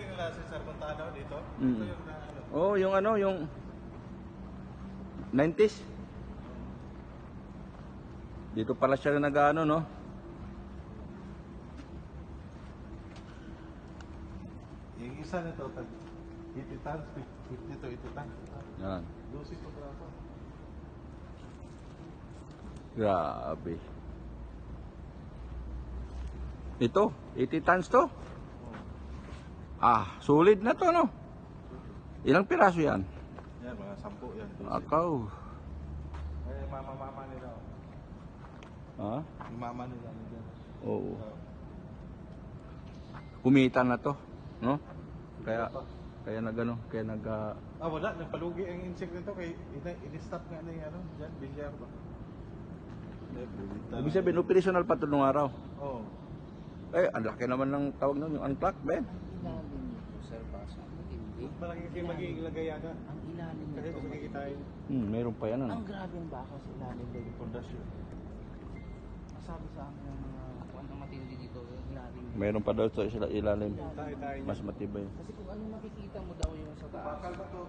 yung nila si Sir puntahan daw dito. Mm. Ito yung ano. Oh, yung ano, yung 90s. Dito pala siya nag-ano, no? Yung isa nito, 80 tons, 50 to 80 tons. Yan. 12 to braso. Grabe. Ito, 80 tons to. Ah, solid na to, no? Ilang piraso yan? Yan, mga 10 yan. 12. Akaw. Eh, mama nila. Ha? Yung mama nila. Nila. Oo. Kumita na to, no? Kaya nagano, kaya nag Wala. Nagpalugi ang insect nito. Kaya in-stop nga na yung ano, dyan, bilyar ba? Ibig sabihin, operational pa ito nung araw. Oo. Eh, ang laki naman ng tawag nun, yung unplug, Ben. Ilalim nito, sir, basa. Matindi. Malaki kasi magiging lagayanan. Ang ilalim Kasi nito. ito makikitain. Meron pa yan, ano? Ang grabing baka sa ilalim nito. Pundasyon. Sabi sa akin ng mga kung ano matindi dito, yung ilalim nito. Meron pa daw sa ilalim. Tayo-tayo niya. Mas matibay. Kasi kung ano makikita mo daw yung sa taas. Bakal ba to?